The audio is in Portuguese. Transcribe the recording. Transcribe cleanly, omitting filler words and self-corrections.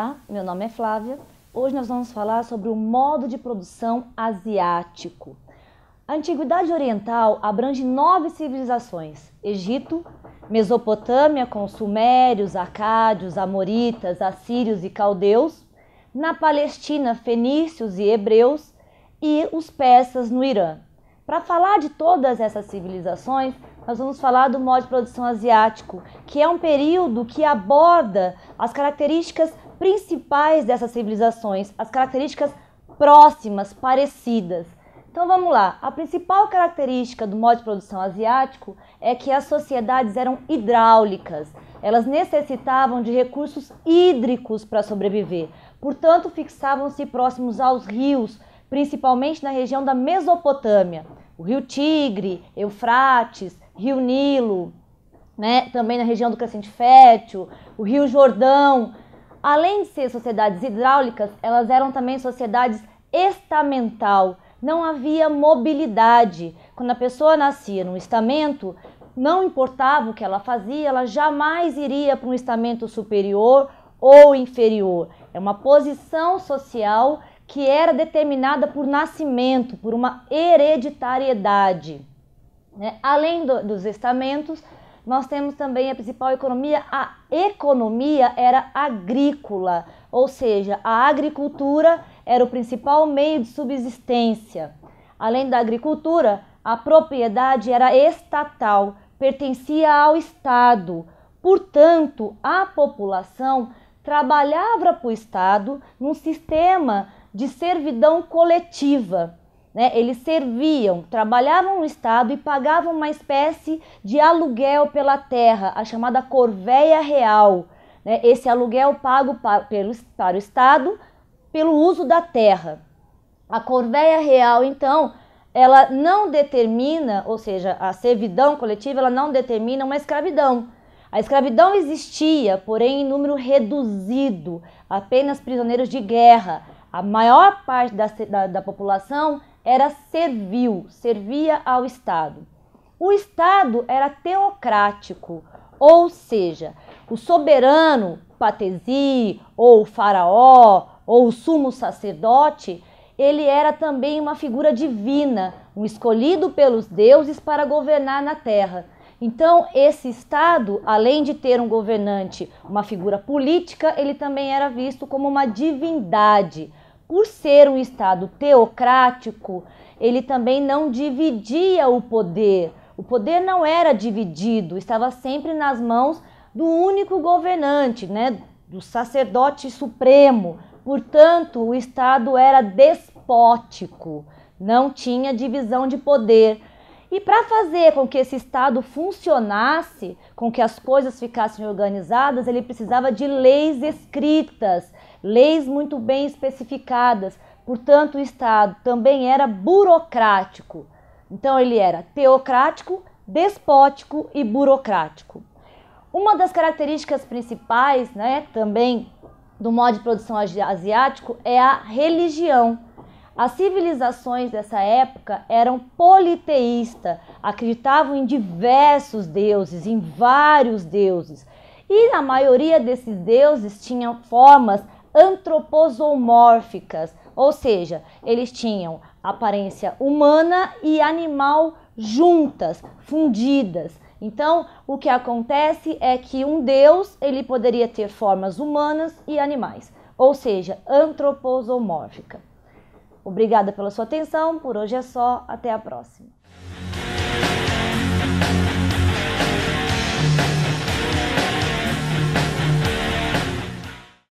Olá, meu nome é Flávia. Hoje nós vamos falar sobre o modo de produção asiático. A Antiguidade Oriental abrange 9 civilizações: Egito, Mesopotâmia com os sumérios, acádios, amoritas, assírios e caldeus, na Palestina, fenícios e hebreus e os persas no Irã. Para falar de todas essas civilizações, nós vamos falar do modo de produção asiático, que é um período que aborda as características principais dessas civilizações, as características próximas, parecidas. Então vamos lá, a principal característica do modo de produção asiático é que as sociedades eram hidráulicas, elas necessitavam de recursos hídricos para sobreviver, portanto fixavam-se próximos aos rios, principalmente na região da Mesopotâmia, o rio Tigre, Eufrates, rio Nilo, também na região do Crescente Fértil, o rio Jordão. Além de ser sociedades hidráulicas, elas eram também sociedades estamental, não havia mobilidade. Quando a pessoa nascia num estamento, não importava o que ela fazia, ela jamais iria para um estamento superior ou inferior. É uma posição social que era determinada por nascimento, por uma hereditariedade. Além dos estamentos, nós temos também a principal economia. A economia era agrícola, ou seja, a agricultura era o principal meio de subsistência. Além da agricultura, a propriedade era estatal, pertencia ao Estado. Portanto, a população trabalhava para o Estado num sistema de servidão coletiva. Eles serviam, trabalhavam no Estado e pagavam uma espécie de aluguel pela terra, a chamada corvéia real. Esse aluguel pago para o Estado pelo uso da terra. A corvéia real, então, ela não determina, ou seja, a servidão coletiva, ela não determina uma escravidão. A escravidão existia, porém em número reduzido, apenas prisioneiros de guerra. A maior parte da população era servil, servia ao Estado. O Estado era teocrático, ou seja, o soberano, patesi, ou o faraó, ou o sumo sacerdote, ele era também uma figura divina, um escolhido pelos deuses para governar na terra. Então, esse Estado, além de ter um governante, uma figura política, ele também era visto como uma divindade. Por ser um Estado teocrático, ele também não dividia o poder. O poder não era dividido, estava sempre nas mãos do único governante, do sacerdote supremo. Portanto, o Estado era despótico, não tinha divisão de poder. E para fazer com que esse Estado funcionasse, com que as coisas ficassem organizadas, ele precisava de leis escritas, leis muito bem especificadas. Portanto, o Estado também era burocrático. Então, ele era teocrático, despótico e burocrático. Uma das características principais, também do modo de produção asiático é a religião. As civilizações dessa época eram politeístas, acreditavam em diversos deuses, em vários deuses. E a maioria desses deuses tinham formas antroposomórficas, ou seja, eles tinham aparência humana e animal juntas, fundidas. Então, o que acontece é que um deus ele poderia ter formas humanas e animais, ou seja, antroposomórfica. Obrigada pela sua atenção, por hoje é só, até a próxima.